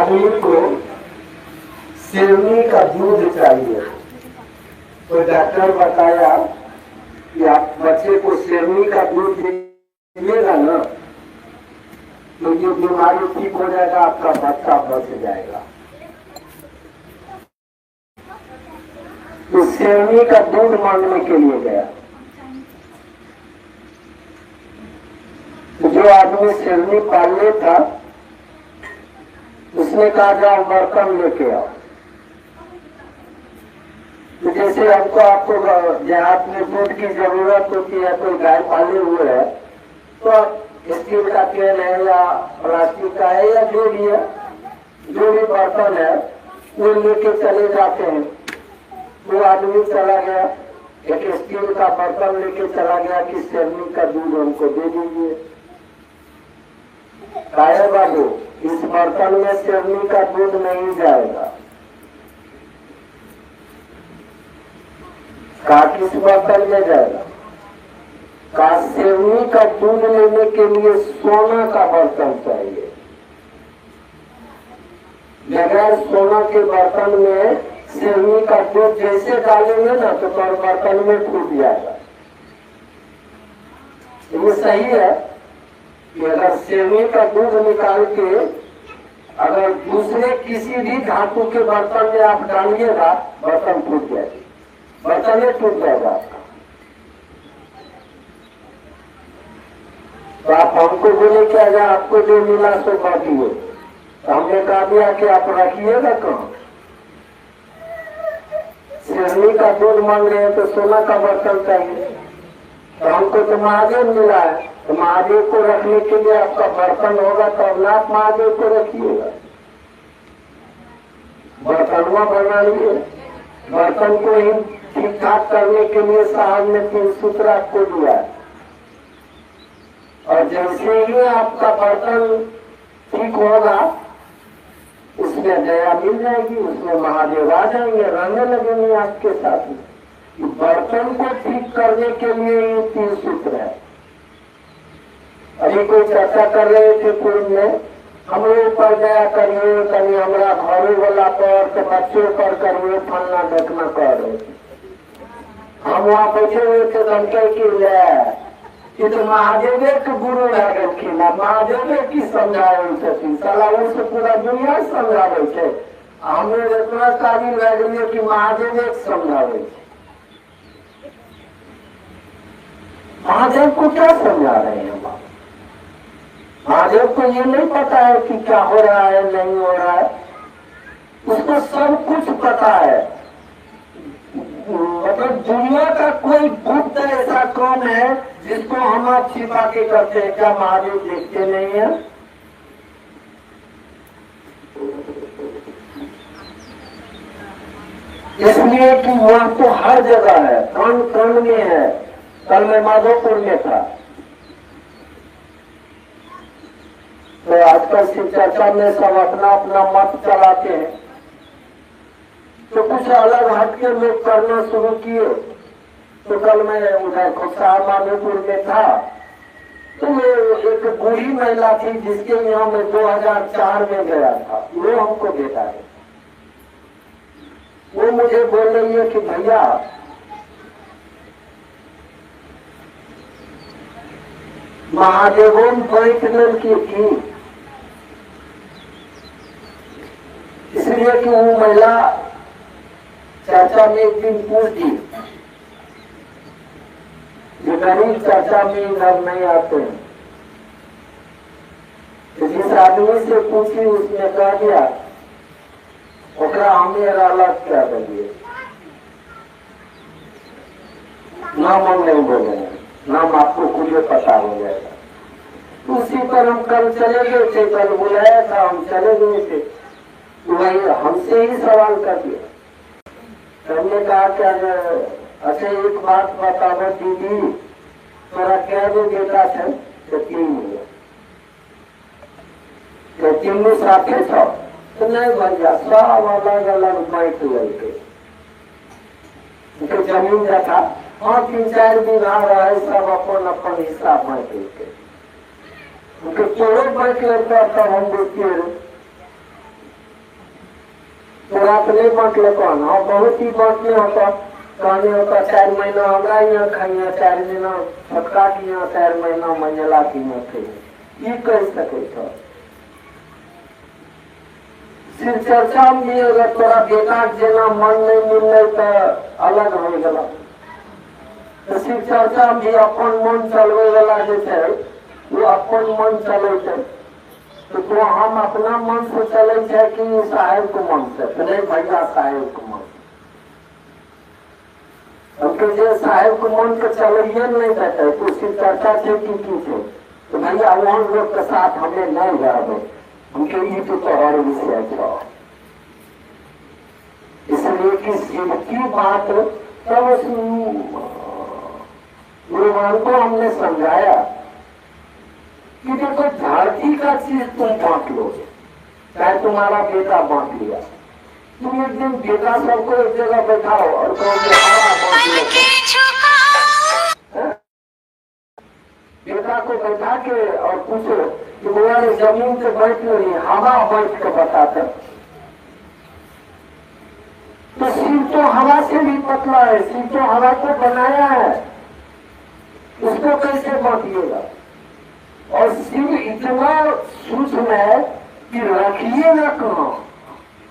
आदमी को शेरनी का दूध चाहिए, तो डॉक्टर बताया कि आप बच्चे को शेरनी का दूध दीजिएगा ना तो ये बीमारी ठीक हो जाएगा, आपका बच्चा बच जाएगा। तो शेरनी का दूध मांगने के लिए गया। जो आदमी शेरनी पालने था उसने कहा जाओ बर्तन लेके आओ। तो जैसे हमको आपको देहात में दूध की जरूरत होती है, कोई गाय पाले हुए है तो स्टील का कैन है या प्लास्टिक का है या जो भी है, जो भी बर्तन है वो लेके चले जाते हैं। वो आदमी चला गया, एक स्टील का बर्तन लेके चला गया कि शेरनी का दूध हमको दे दीजिए। काहे बाबू, इस बर्तन में शेरनी का दूध नहीं जाएगा। का किस बर्तन में जाएगा? का शेरनी का दूध लेने के लिए सोना का बर्तन चाहिए। बगैर सोना के बर्तन में शेरनी का दूध जैसे डालेंगे ना तो बर्तन में फूट जाएगा। ये सही है कि अगर शेरनी का दूध निकाल के अगर दूसरे किसी भी धातु के बर्तन में आप डालिएगा बर्तन फूट जाएगी, बर्तन में टूट जाएगा आपका। तो आप हमको बोले कि अगर आपको जो मिला सो बांटिए, तो हमने कहा दिया कि आप रखिएगा कहाँ। शेरनी का दूध मांग रहे हैं तो सोना का बर्तन चाहिए, तो हमको तो महादेव मिला है, तो महादेव को रखने के लिए आपका बर्तन होगा तब ना आप महादेव को रखिएगा। बर्तनवा बना लिए, बर्तन को ही ठीक ठाक करने के लिए साहब ने 3 सूत्र आपको दिया है। और जैसे ही आपका बर्तन ठीक होगा उसमें दया मिल जाएगी, उसमें महादेव आ जाएंगे, रहने लगेंगे आपके साथ में। बर्तन को ठीक करने के लिए ये 3 सूत्र है। अभी कोई चर्चा कर रहे थे पूर्व में, हमरे ऊपर दया करिए, कभी हमारा घरे वाला पर तो बच्चों पर करिए, फलना देखना कर रहे थे। हम वहाँ बैठे हुए थे, धमके की ये तो महादेव के गुरु लगे, महादेव की समझावे साला उससे पूरा दुनिया समझावे थे। हमें इतना काबिल लगे कि महादेव समझावे। महादेव को क्या समझा रहे हैं बाबा? महादेव को ये नहीं पता है कि क्या हो रहा है नहीं हो रहा है, उसको सब कुछ पता है। मतलब दुनिया का कोई गुप्त ऐसा कौन है जिसको हम आप छिपा के करते हैं? क्या महादेव देखते नहीं है? इसलिए कि वह तो हर जगह है, कण कण में है। कल मैं माधोपुर में था, तो आजकल से चर्चा में सब अपना अपना मत चलाते हैं, तो कुछ अलग हटके लोग करना शुरू किए। तो कल मैं उधर खुशहाल माधोपुर में था, तो मैं एक बूढ़ी महिला थी जिसके यहाँ मैं 2004 में गया था, वो हमको भेजा है। वो मुझे बोल रही है कि भैया महादेवों बैठनल की थी, इसलिए कि वो महिला चर्चा में एक दिन पूछी, जो गरीब चर्चा में इधर नहीं आते हैं, तो जिस आदमी से पूछी उसने कह दिया ओकरा हमें अलग क्या करिए, नाम हम नहीं बोलेंगे, नाम आपको खुद पता हो जाएगा। उसी पर हम कल चले गए थे, कल बुलाया था, हम चले गए थे, वही हमसे ही सवाल कर दिया। हमने कहा क्या अच्छा एक बात बताओ दीदी, तोरा क्या जो बेटा थे? तो 3 हुआ। तो 3 साथे था? तो नहीं भैया, सब अलग अलग बैठ गए। उनके जमीन रखा, हाँ 3-4 बीघा रहे, सब अपन अपन हिस्सा बैठ गए। उनके चोरों बैठ लगता तब हम देखते तोरा तो नहीं बांटल कौन? हाँ बहुत ही बांटने होता, कहने होता 4 महीना हमरा यहाँ खाइए, 4 महीना छोटका के यहाँ, 4 महीना मंजला के यहाँ खाइए। ये कह सके तो शिव चर्चा में अगर तोरा बेटा जेना मन नहीं मिलने तो अलग हो गला। तो शिव चर्चा में अपन मन चलवे वाला जो है वो अपन मन चले थे। तो हम अपना मन से चले थे कि साहेब को मन से? तो नहीं भैया, साहेब को मन हमके जो साहेब को मन के चलिए नहीं देते तो उसकी चर्चा थे कि थे। तो भैया वहाँ लोग के साथ हमें नहीं जाए, उनके ये तो तोहर विषय था। इसलिए कि शिव की बात तब उस गुरुवान को हमने समझाया कि देखो धरती का चीज तुम बांट लोगे, चाहे तुम्हारा बेटा बांट लिया, तुम एक दिन बेटा सबको एक जगह बैठाओ और कहोगे हवा बांट लो। बेटा को बैठा के और पूछो कि तुम्हारे जमीन से बैठ नहीं, हवा बैठ के बताते। तो शिव तो हवा से भी पतला है, शिव तो हवा को बनाया है, उसको कैसे बांटिएगा? और शिव इतना सूक्ष्म है कि रखिए ना कहाँ,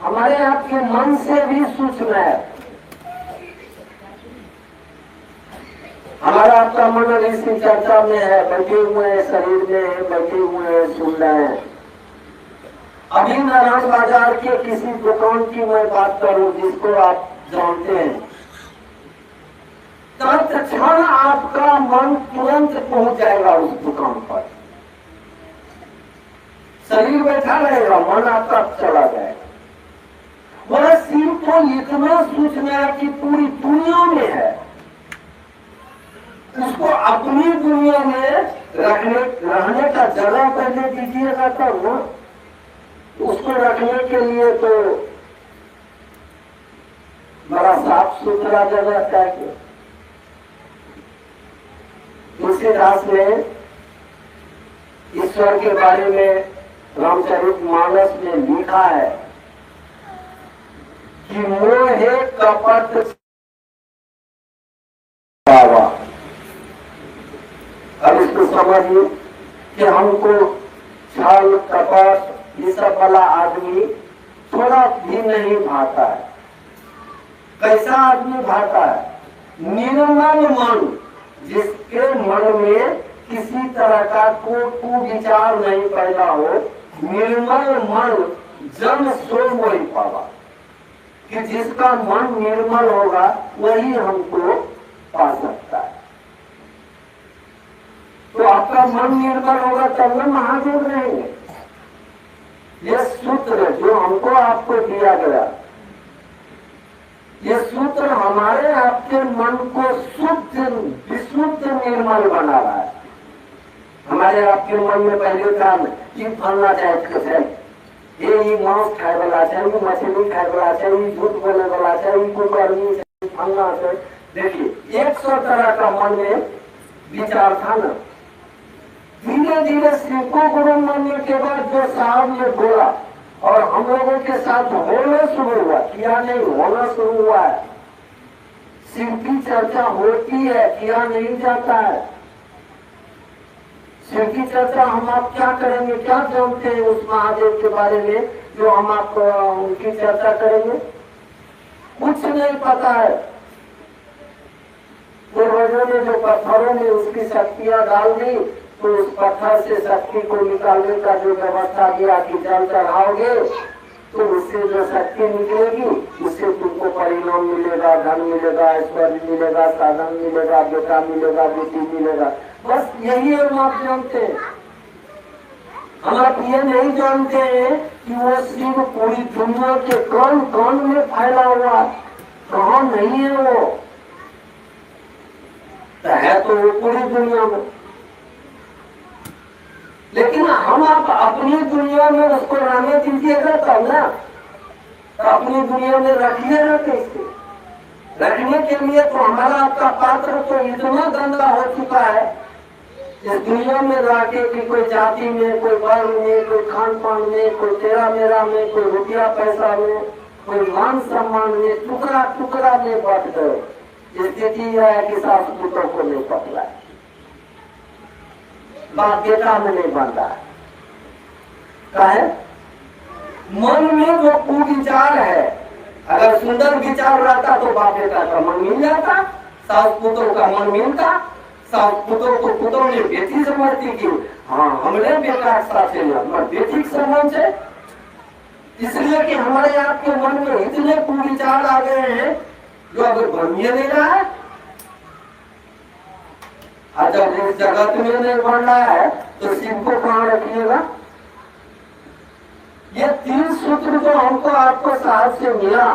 हमारे आपके मन से भी सूक्ष्म है। हमारा आपका मन इसी चर्चा में है, बैठे हुए हैं, शरीर में है, बैठे हुए हैं, सुन रहे हैं। अभी नारायण बाजार के किसी दुकान की मैं बात करूं जिसको आप जानते हैं, तत्क्षण आपका मन तुरंत पहुंच जाएगा उस दुकान पर। शरीर बैठा रहेगा, मन आपका चला जाएगा। वह शिव तो इतना सूक्ष्म है कि पूरी दुनिया में है, उसको अपनी दुनिया में रहने का जगह पहले दीजिएगा तब ना। उसको रखने के लिए तो बड़ा साफ सुथरा जगह चाहिए। तुलसीदास ने ईश्वर के बारे में रामचरितमानस में लिखा है कि मोहे कपट बाबा। अब इसको समझिए कि हमको छल कपट ये सब वाला आदमी थोड़ा भी नहीं भाता है। कैसा आदमी भाता है? निर्मल मन, जिसके मन में किसी तरह का कुविचार नहीं पैदा हो। निर्मल मन जन सो वही पावा, कि जिसका मन निर्मल होगा वही हमको पा सकता है। तो आपका मन निर्मल होगा तब ना महादेव रहेंगे। यह सूत्र जो हमको आपको दिया गया, ये सूत्र हमारे आपके मन को शुद्ध विशुद्ध निर्मल बना रहा है। हमारे आपके मन में पहले काम ये फलना चाहिए, ये मांस खाए वाला चाहिए, ये मछली खाए वाला चाहिए, ये झूठ बोले वाला चाहिए, कुकर्मी फलना चाहिए। देखिए 100 तरह का मन में विचार था ना। धीरे धीरे शिव को गुरु मानने के बाद जो साहब ने बोला और हम लोगों के साथ होना शुरू हुआ, किया नहीं होना शुरू हुआ है। शिव की चर्चा होती है, किया नहीं जाता है। शिव की चर्चा हम आप क्या करेंगे, क्या जानते हैं उस महादेव के बारे में जो हम आप उनकी चर्चा करेंगे? कुछ नहीं पता है। पूर्वजों ने जो पत्थरों में उसकी शक्तियां डाल दी, तो उस पत्थर से शक्ति को निकालने का जो व्यवस्था दिया कि जल चढ़ाओगे तो उससे जो शक्ति निकलेगी उससे तुमको परिणाम मिलेगा, धन मिलेगा, ऐश्वर्य मिलेगा, साधन मिलेगा, बेटा मिलेगा, बेटी मिलेगा। बस यही हम आप जानते हैं। हम आप ये नहीं जानते हैं कि वो शिव पूरी दुनिया के कौन कौन में फैला हुआ, कहाँ नहीं है वो है, तो वो पूरी दुनिया में। लेकिन हम आप अपनी दुनिया में उसको रहने दीजिएगा तब ना, तो अपनी दुनिया में रखिएगा कैसे? रखने के लिए तो हमारा आपका पात्र तो इतना गंदा हो चुका है इस दुनिया में रह के कि कोई जाति में, कोई वर्ण में, कोई खान पान में, कोई तेरा मेरा में, कोई रुपया पैसा में, कोई मान सम्मान में टुकड़ा टुकड़ा में बट गए। स्थिति यह है कि सास पुतों को नहीं पकड़ा है, बाप बेटा में नहीं बन रहा है। मन में जो कुविचार है, अगर सुंदर विचार रहता तो बाप बेटा का मन मिल जाता, सास पुतों का मन मिलता। सास पुतों को पुतों ने बेटी समझती कि हाँ हमने बेटा साथ बेटी समझ है, इसलिए कि हमारे आपके मन में इतने कुविचार आ गए हैं जो अगर बनिए नहीं रहा है। जब इस जगत में नहीं बन रहा है तो शिव को कहाँ रखिएगा। ये 3 सूत्र जो हमको आपको साहब से मिला,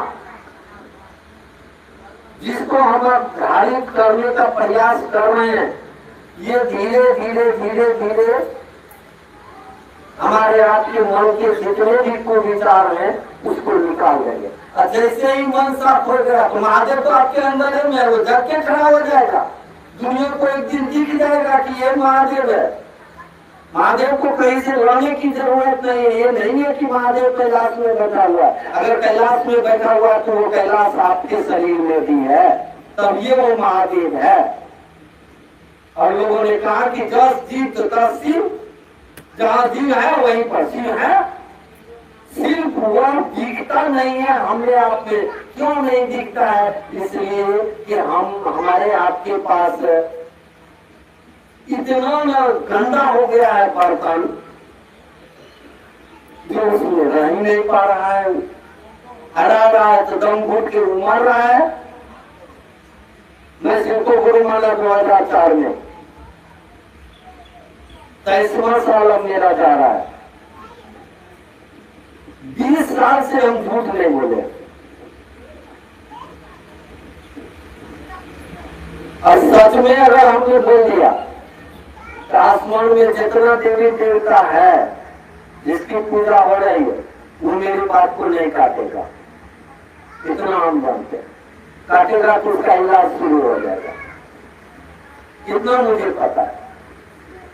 जिसको हम धारित करने का प्रयास कर रहे हैं, ये धीरे धीरे धीरे धीरे हमारे आपके मन के जितने भी कुविचार हैं उसको निकाल देंगे। और जैसे ही मन साफ हो गया तो महादेव तो आपके अंदर है, वो जग के खड़ा हो जाएगा। दुनिया को एक दिन दिख जाएगा कि ये महादेव है। महादेव को कहीं से लाने की जरूरत नहीं है। ये नहीं है कि महादेव कैलाश में बैठा हुआ है। अगर कैलाश में बैठा हुआ तो वो कैलाश आपके शरीर में भी है, तब ये वो महादेव है। और लोगों ने कहा कि जस जीव तस शिव, जहाँ जीव है वहीं पर शिव है। सिर्फ वो दिखता नहीं है हमने आप में। क्यों नहीं दिखता है? इसलिए कि हमारे आपके पास इतना न गंदा हो गया है बर्तन, जो उसमें रह ही नहीं पा रहा है। हरा रहा है तो दम घुट के मर रहा है। मैं शिव को गुरु माना 2004 में, 23वां साल अब मेरा जा रहा है। 20 साल से हम झूठ नहीं बोले। और सच में अगर हमने बोल दिया तो आसमान में जितना देवी देवता है जिसकी पूजा हो रही है वो मेरी बात को नहीं काटेगा, इतना हम जानते हैं। काटेगा तो उसका इलाज शुरू हो जाएगा, इतना मुझे पता है।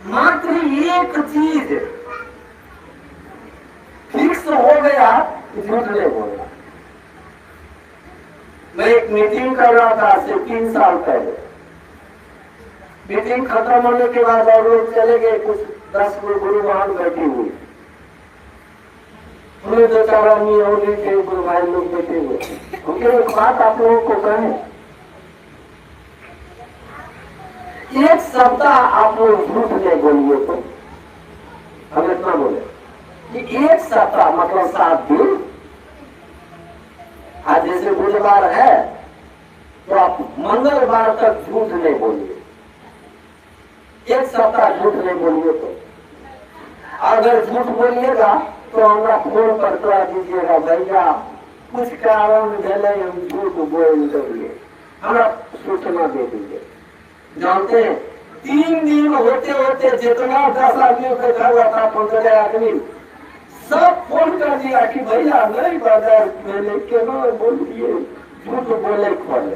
मात्र एक चीज फिक्स हो गया, झूठ नहीं बोलना। मैं एक मीटिंग कर रहा था आज से 3 साल पहले। मीटिंग खत्म होने के बाद और लोग चले गए, कुछ 10 गुरु वहां बैठी हुई। उन्हें 2-4 आदमी और भी थे, गुरु भाई लोग बैठे हुए। उनके एक बात आप लोगों को कहें, एक सप्ताह आप लोग झूठ नहीं बोलिए तो हम इतना बोले कि एक सप्ताह मतलब 7 दिन। आज जैसे बुधवार है तो आप मंगलवार तक झूठ नहीं बोलिए, एक सप्ताह झूठ नहीं बोलिए तो। अगर झूठ बोलिएगा तो हमारा फोन पर कह दीजिएगा भैया कुछ कारण भेले हम झूठ बोल देंगे, हमारा सूचना दे दीजिए। जानते हैं 3 दिन होते होते जितना 10 आदमी बैठा हुआ था 15 आदमी सब फोन कर दिया कि भैया नहीं बाजार मैंने क्यों बोल दिए, झूठ बोले खोले।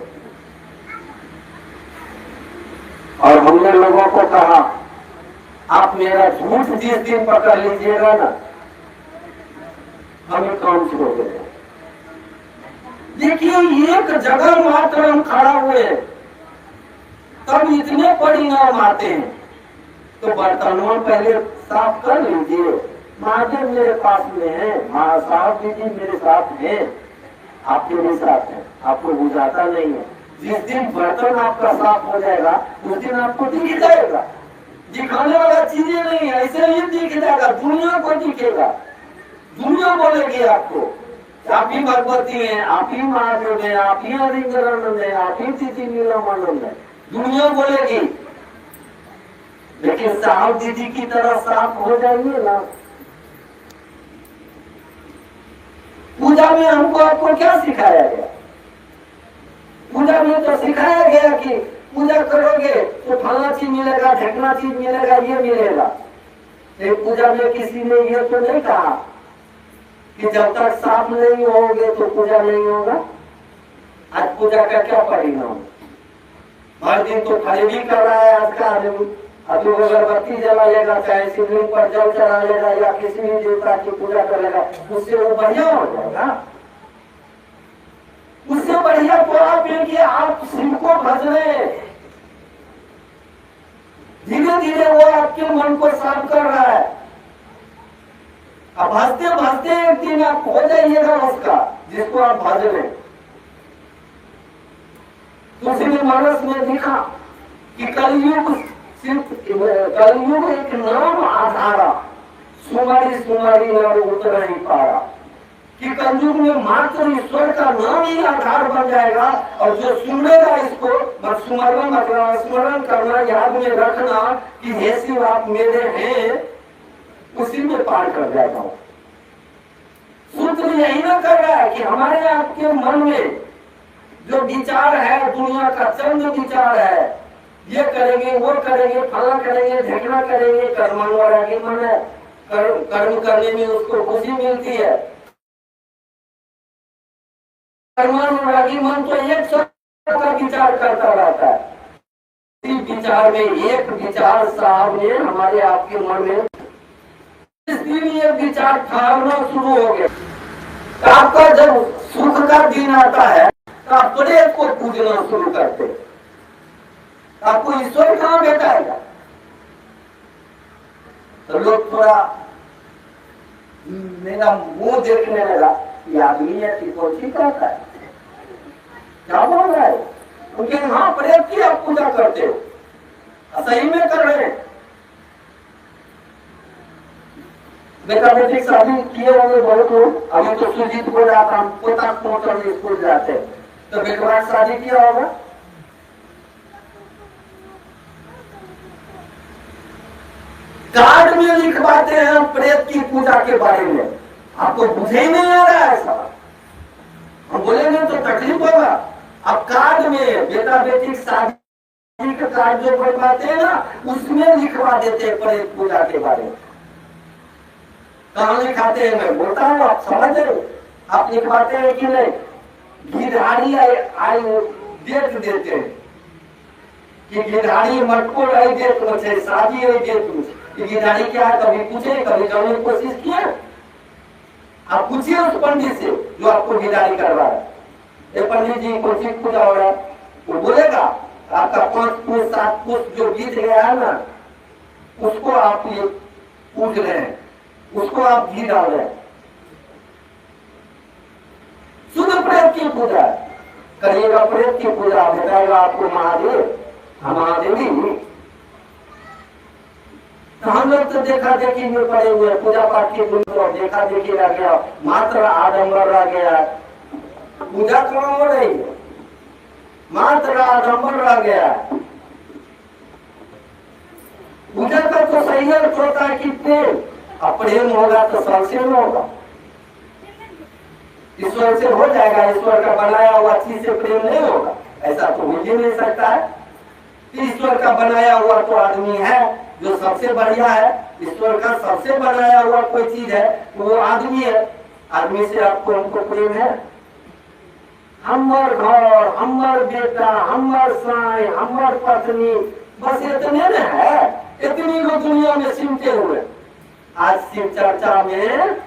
और हमने लोगों को कहा आप मेरा झूठ जिस दिन पकड़ लीजिएगा ना हमें काम छोड़ देगा। देखिए एक जगह मात्र हम खड़ा हुए तब इतने परिणाम आते हैं। तो बर्तनों पहले साफ कर लीजिए। महादेव मेरे पास में है, साहब जी मेरे साथ है, आप मेरे साथ हैं, आपको बुझाता नहीं है। जिस दिन बर्तन आपका साफ हो जाएगा उस दिन आपको दिख जाएगा। दिखाने वाला चीजें नहीं है, ऐसे ही दिख जाएगा, दुनिया को दिखेगा। दुनिया बोलेगी आपको आप ही भगवती हैं, आप ही महादेव हैं, आप ही हरिंदरानंद हैं, आप ही तिथि नीलमानंद है। दुनिया बोलेगी, लेकिन साहब दीदी की तरह साफ हो जाइए ना। पूजा में हमको आपको क्या सिखाया गया? पूजा में तो सिखाया गया कि पूजा करोगे तो फलाना चीज मिलेगा, ढकना चीज मिलेगा, ये मिलेगा। लेकिन पूजा में किसी ने ये तो नहीं कहा कि जब तक साफ नहीं होगे तो पूजा नहीं होगा। आज पूजा का क्या परिणाम? हर दिन तो खरीदी कर रहा है आज का आदमी। अब लोग अगरबत्ती जला लेगा, चाहे शिवलिंग पर जल चढ़ा लेगा या किसी भी देवता की पूजा कर लेगा, उससे वो बढ़िया हो जाएगा। उससे बढ़िया तो आप है कि आप शिव को भज रहे हैं। धीरे धीरे वो आपके मन को साफ कर रहा है। अब हंसते भजते एक दिन आप हो जाइएगा उसका जिसको आप भज रहे। दूसरे मानस में दिखा कि कलयुग सिर्फ कलयुग एक नाम आधारा, सुमारी सुमारी नर उतर नहीं पारा। कि कलयुग में मात्र ईश्वर का नाम ही आधार बन जाएगा और जो सुनेगा इसको बस स्मरण करना, याद में रखना कि हे शिव आप मेरे हैं, उसी में पार कर जाता हूं। सूत्र यही ना कर रहा है कि हमारे आपके मन में जो विचार है, दुनिया का चंद विचार है, ये करेंगे वो करेंगे फला करेंगे झगड़ा करेंगे, कर्मानुरागी मन है, कर्म करने में उसको खुशी मिलती है। कर्मानुरागी मन तो एक का विचार करता रहता है। इस विचार में एक विचार साहब ने हमारे आपके मन में इस दिन ये विचार ठहरना शुरू हो गया। आपका जब सुख का दिन आता है तो आप प्रेत को पूजना शुरू करते, आपको ईश्वर कहाँ भेटाएगा? तो लोग थोड़ा मेरा मुंह देखने लगा, ये आदमी है ठीक रहता है, क्या बोल रहा है? उनके हाँ प्रेत की आप पूजा करते हो, सही में कर रहे हैं। बेटा बेटी शादी किए होंगे बहुत लोग, अभी तो सुजीत को जाता हम पोता पहुंचने स्कूल जाते, तो बेटवा शादी किया होगा। कार्ड में लिखवाते हैं प्रेत की पूजा के बारे में, आपको बुझे नहीं आ रहा है ऐसा, हम बोलेंगे तो तकलीफ होगा। अब कार्ड में बेटा बेटी शादी का कार्ड जो बनवाते हैं ना, उसमें लिखवा देते हैं प्रेत पूजा के बारे में। कहाँ लिखाते हैं मैं बोलता हूँ, आप समझ रहे, आप लिखवाते हैं कि नहीं? गिरहारी आई डेट देते हैं कि गिरहारी मटको आई डेट मुझे शादी आई डेट मुझे, गिरहारी क्या है कभी पूछे, कभी जानने की कोशिश किया? आप पूछिए उस पंडित से जो आपको गिरहारी करवा रहा है, ये पंडित जी कौन सी पूजा हो रहा है, वो बोलेगा आपका 5 पुष 7 पुष जो बीत गया है ना, उसको आप ये पूछ रहे हैं, उसको आप घी डाल रहे हैं। शुद्ध प्रेत की पूजा करिएगा, प्रेत की पूजा बताएगा आपको महादेव, महादेवी। तो हम लोग तो देखा देखी में पड़े हुए, पूजा पाठ की दुनिया देखा देखी रह गया, मात्र आडम्बर रह गया, पूजा कहाँ हो रही है, मात्र आडम्बर रह गया। पूजा का तो सही अर्थ होता है कि प्रेम होगा तो सबसे होगा, ईश्वर से हो जाएगा। ईश्वर का बनाया हुआ चीज से प्रेम नहीं होगा, ऐसा तो हो ही नहीं सकता है। ईश्वर का बनाया हुआ तो आदमी है जो सबसे बढ़िया है, ईश्वर का सबसे बनाया हुआ कोई चीज है तो वो आदमी है। आदमी से आपको हमको प्रेम है, हमर घर, हमर बेटा, हमर साई, हमर पत्नी, बस इतने न है, इतनी को दुनिया में सिमटे हुए। आज शिव चर्चा में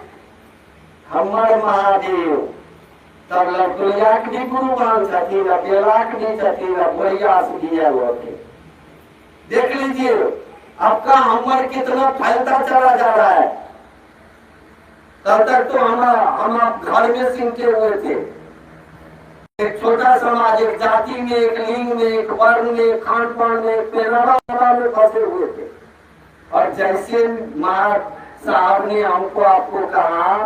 हमर महादेव तब लग भी गुरुमान छथी, बेलाक भी छथी, प्रयास भी है वो। देख लीजिए आपका हमर कितना फैलता चला जा रहा है। तब तक तो हम आप घर में सिमटे हुए थे, एक छोटा समाज, एक जाति में, एक लिंग में, एक वर्ण में, खान पान में, पहनावा में फंसे हुए थे। और जैसे महाराज साहब ने हमको आपको कहा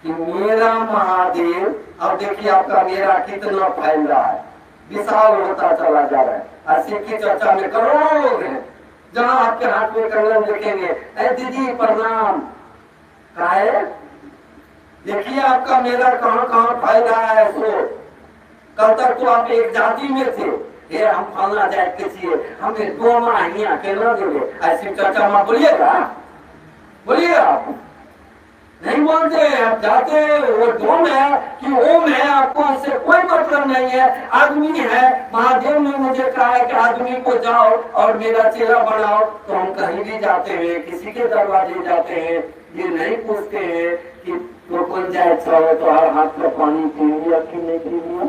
कि मेरा महादेव, अब देखिए आपका मेरा कितना फैल रहा है, विशाल होता चला जा रहा है। ऐसी की चर्चा में करोड़ों लोग हैं, जहाँ आपके हाथ में कलम देखेंगे, अरे दीदी प्रणाम, काहे देखिए आपका मेरा कहाँ कहाँ फैल रहा है। सो कल तक तो आप एक जाति में थे, ये हम फलना जाए किसी हमें 2 माह ही अकेला देंगे, ऐसी चर्चा में बोलिएगा, बोलिएगा आप नहीं बोलते, आप जाते वो डोम है कि ओम है, आपको इससे कोई मतलब नहीं है, आदमी है। महादेव ने मुझे कहा है कि आदमी को जाओ और मेरा चेला बनाओ, तो हम कहीं भी जाते हैं, किसी के दरवाजे जाते हैं, ये नहीं पूछते हैं कि तो कौन जाए चाहे तो हर हाथ में पानी पी लिया कि नहीं पी लिया।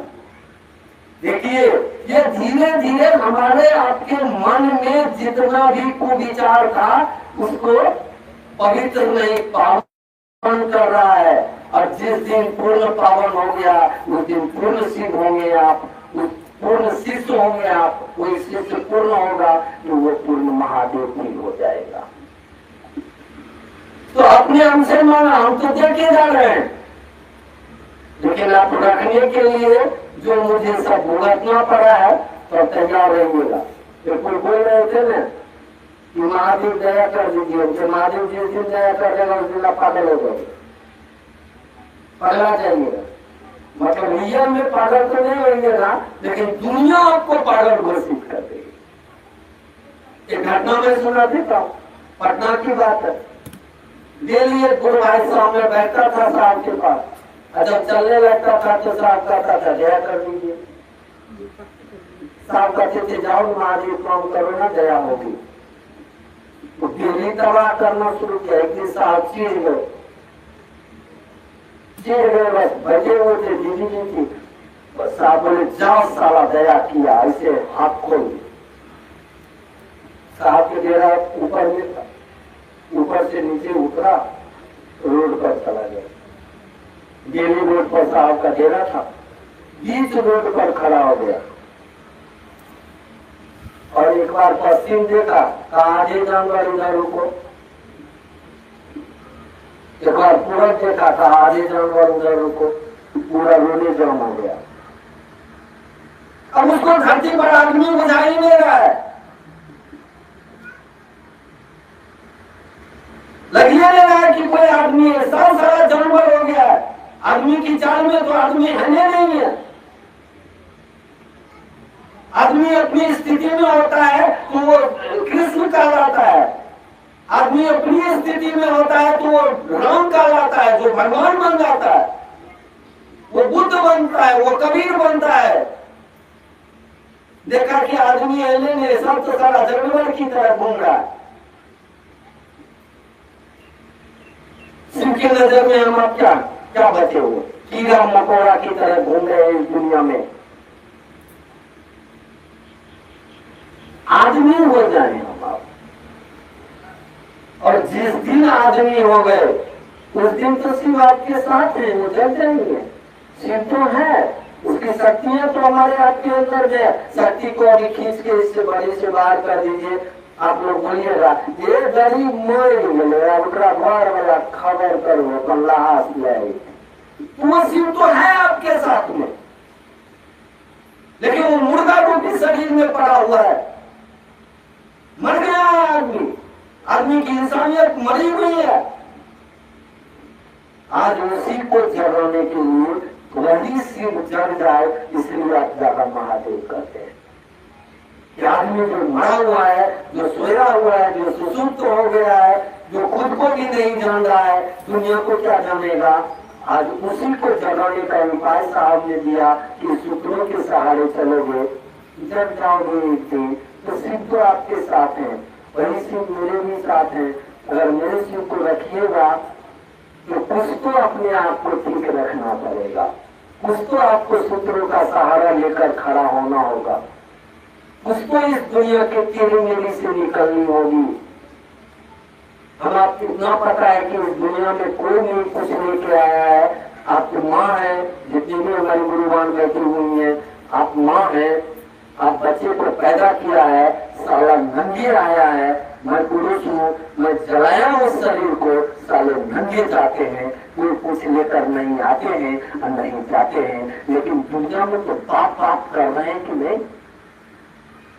देखिए ये धीरे धीरे हमारे आपके मन में जितना भी कुविचार था उसको पवित्र नहीं पावन कर रहा है। और जिस दिन पूर्ण पावन हो गया उस दिन पूर्ण सिद्ध होंगे आप, पूर्ण शिष्य होंगे आप। वही शिष्य पूर्ण होगा तो वो पूर्ण महादेव भी हो जाएगा। तो अपने हमसे माना हम तो देखे जा रहे हैं, लेकिन आप रखने के लिए जो मुझे सब भुगतना पड़ा है तो तैयार रहिएगा। तो कोई बोल रहे थे ना कि महादेव दया कर दीजिए, उनसे महादेव जिस दिन दया कर देगा उस दिन आप पागल हो गए, पगला जाइएगा। मतलब रियल में पागल तो नहीं होंगे ना, लेकिन दुनिया आपको पागल घोषित कर देगी। एक घटना में सुना देता हूँ, पटना की बात है। डेली एक गुरु भाई सामने बैठता था साहब के पास, और जब चलने लगता था तो साहब कहता था दया कर दीजिए। साहब कहते थे जाओ महादेव काम करो ना दया होगी। तो डेली दवा करना शुरू किया। एक दिन साहब चीज गए बस बजे हुए थे दीदी जी की। बस साहब बोले जाओ साला दया किया, ऐसे हाथ खोल। साहब के डेरा ऊपर में था, ऊपर से नीचे उतरा, रोड पर चला गया। गेली रोड पर साहब का डेरा था, बीच रोड पर खड़ा हो गया और एक बार पश्चिम देखा, कहा आगे जानवर इधर रुको। एक बार पूरब देखा, कहा आगे जानवर उधर रुको। पूरा रोने जाम हो गया। अब उसको धरती पर आदमी बुझाई नहीं रहा है, लगिए नहीं रहा है कि कोई आदमी है, सब सारा जानवर हो गया है। आदमी की चाल में तो आदमी है नहीं है। आदमी अपनी स्थिति में होता है तो वो कृष्ण कहलाता है, आदमी अपनी स्थिति में होता है तो वो राम कहलाता है, जो भगवान बन जाता है, वो बुद्ध बनता है, वो कबीर बनता है। देखा कि आदमी है नहीं, सब तो सारा जानवर की तरह घूम रहा है। शिव की नजर में हम आप क्या बचे हुए, कीड़ा मकोड़ा की तरह घूम रहे हैं इस दुनिया में। आदमी हो जाए हम आप, और जिस दिन आदमी हो गए उस दिन तो शिव आपके साथ है, वो जल जाएंगे। शिव तो है, उसकी शक्तियां तो हमारे आपके अंदर है। शक्ति को अभी खींच के इससे बड़ी से बाहर कर दीजिए। आप लोग बोलिएगा ये गरीब मर गए, अब घर वाला खबर करो कल्लाहास ले। वो शिव तो है आपके साथ में, लेकिन वो मुर्दा रूपी शरीर में पड़ा हुआ है। मर गया आदमी, आदमी की इंसानियत मरी हुई है। आज उसी को जगाने के लिए वही शिव जग जाए, इसलिए आप ज्यादा महादेव कहते हैं। कि आदमी जो मरा हुआ है, जो सोया हुआ है, जो सुसुप्त हो गया है, जो खुद को भी नहीं जान रहा है, दुनिया को क्या जानेगा। आज उसी को जगाने का उपाय साहब ने दिया कि सूत्रों के सहारे चलोगे, जब जाओगे एक दिन तो शिव तो आपके साथ है, वही शिव मेरे भी साथ है। अगर मेरे शिव को रखिएगा तो कुछ तो अपने आप को ठीक रखना पड़ेगा, कुछ तो आपको सूत्रों का सहारा लेकर खड़ा होना होगा, कुछ तो इस दुनिया के तेरी मेरी से निकलनी होगी। हम आपको इतना पता है कि इस दुनिया में कोई नहीं कुछ लेके आया है। आपकी माँ है, जितनी भी हमारी गुरुवान बैठी हुई है, आप माँ है, आप बच्चे को पैदा किया है, साला नंगे आया है। मैं पुरुष हूँ, मैं जलाया उस शरीर को, साले नंगे जाते हैं, कोई कुछ लेकर नहीं आते हैं और नहीं जाते हैं। लेकिन दुनिया में तो पाप पाप कर रहे हैं कि नहीं,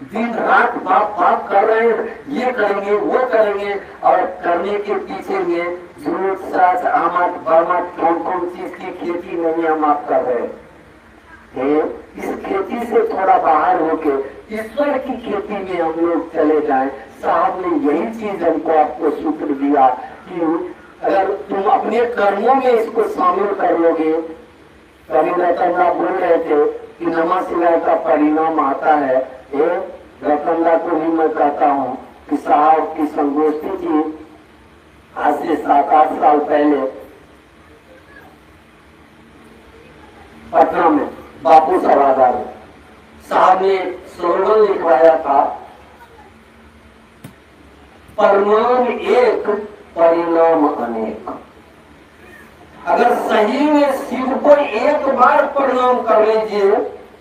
दिन रात पाप पाप कर रहे हैं, ये करेंगे वो करेंगे, और करने के पीछे में झूठ सच आमद बरमद कौन चीज की खेती नहीं हम आप कर रहे हैं। इस खेती से थोड़ा बाहर होके ईश्वर की खेती में हम लोग चले जाएं। साहब ने यही चीज हमको आपको सूत्र दिया कि अगर तुम अपने कर्मों में इसको शामिल कर लोगे। कभी रतनदा बोल रहे थे कि नमः शिवाय का परिणाम आता है। रतनदा को भी मैं कहता हूँ कि साहब की संगोष्ठी की आज से 7-8 साल पहले पटना में बापू सभागार साहब ने स्लोगन लिखवाया था, परिणाम एक परिणाम अनेक। अगर सही में शिव को एक बार प्रणाम कर लीजिए,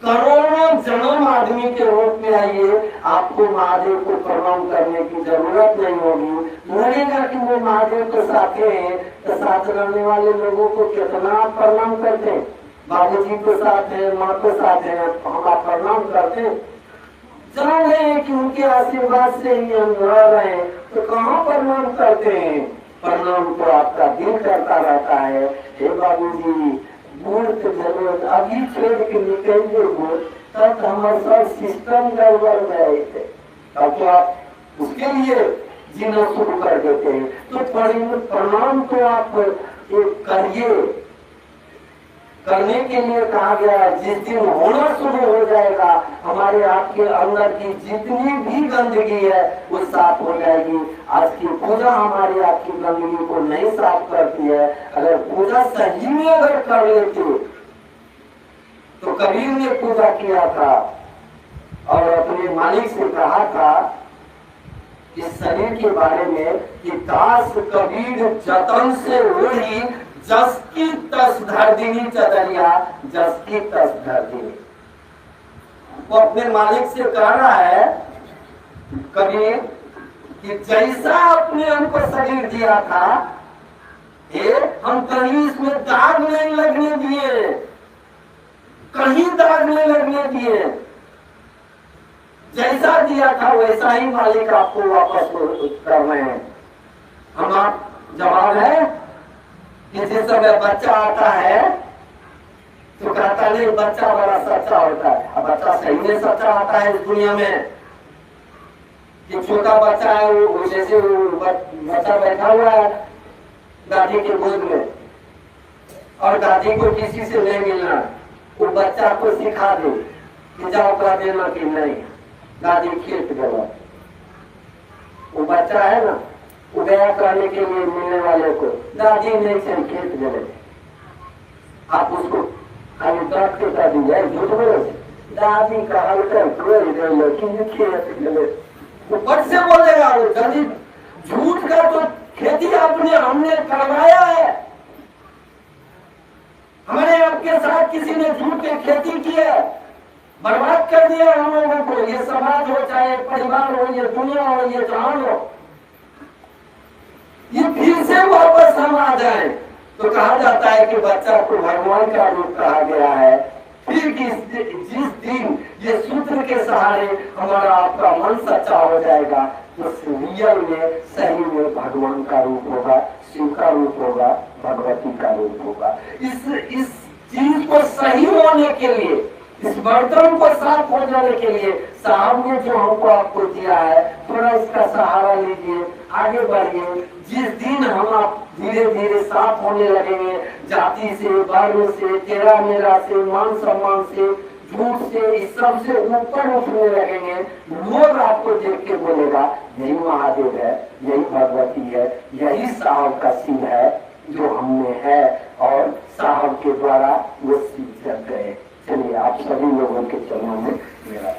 करोड़ों जन्म आदमी के रूप में आइए, आपको महादेव को प्रणाम करने की जरूरत नहीं होगी। लगेगा कि वो महादेव के साथ हैं, तो साथ रहने वाले लोगों को कितना आप प्रणाम करते हैं। बाबूजी के साथ है, माँ के साथ है, हम आप प्रणाम करते हैं। जान रहे हैं कि उनके आशीर्वाद से ही हम रह रहे हैं, तो कहाँ प्रणाम करते हैं। प्रणाम तो आपका दिल करता रहता है। हे बाबूजी, मूर्ख जरूरत अभी छोड़ के निकलेंगे वो, तब हमारे सब सिस्टम गड़बड़ गए थे। अब तो आप उसके लिए जीना शुरू कर देते हैं। तो प्रणाम तो आप करिए, करने के लिए कहा गया है। जिस दिन होना शुरू हो जाएगा, हमारे आपके अंदर की जितनी भी गंदगी है वो साफ हो जाएगी। आज की पूजा हमारी आपकी गंदगी को नहीं साफ करती है। अगर पूजा सही में अगर कर लेते, तो कबीर ने पूजा किया था और अपने मालिक से कहा था इस शरीर के बारे में कि दास कबीर जतन से ओढ़ी, जस की तस धर दीनी चदरिया, जस की तस धर दीनी। वो अपने मालिक से कह रहा है कबीर कि जैसा आपने हमको शरीर दिया था, हम कहीं इसमें दाग नहीं लगने दिए, कहीं दाग नहीं लगने दिए। जैसा दिया था वैसा ही मालिक आपको वापस कर रहे हैं। हम आप जवाब है कि जिस समय बच्चा आता है तो कहता नहीं बच्चा बड़ा सच्चा होता है। अब बच्चा सही में सच्चा आता है इस दुनिया में कि छोटा बच्चा है, वो जैसे बच्चा बैठा हुआ है दादी के गोद में और दादी को किसी से नहीं मिलना, वो बच्चा को सिखा दे कि जाओ कर देना कि नहीं, दादी खेत गया। वो बच्चा है ना, वो गया करने के लिए मिलने वाले को, दादी नहीं से खेत गए। आप उसको खाली डांट के कर दीजिए, झूठ बोले दादी का हल्का कोई गए लेकिन खेत गए, वो बट से बोलेगा। वो दादी झूठ का तो खेती हमने करवाया है। हमारे आपके साथ किसी ने झूठ की खेती की है, बर्बाद कर दिया हम लोगों को। ये समाज हो, चाहे परिवार हो, ये दुनिया हो, ये जहान हो, ये फिर से वापस हम आ जाए तो कहा जाता है कि बच्चा को भगवान का रूप कहा गया है। फिर जिस दिन ये सूत्र के सहारे हमारा आपका मन सच्चा हो जाएगा, तो रियल में सही में भगवान का रूप होगा, शिव का रूप होगा, भगवती का रूप होगा। इस चीज को सही होने के लिए, इस बर्तन को साफ हो जाने के लिए साहब ने जो हमको आपको दिया है, थोड़ा इसका सहारा लीजिए, आगे बढ़िए। जिस दिन हम आप धीरे धीरे साफ होने लगेंगे, जाति से, वर्ण से, तेरा मेरा से, मान सम्मान से, झूठ से, इस सब से ऊपर उठने लगेंगे, लोग आपको देख के बोलेगा यही महादेव है, यही भगवती है, यही साहब का शिव है जो हमने है, और साहब के द्वारा वो शिव जग गए। चलिए आप सभी लोगों के चरणों में मेरा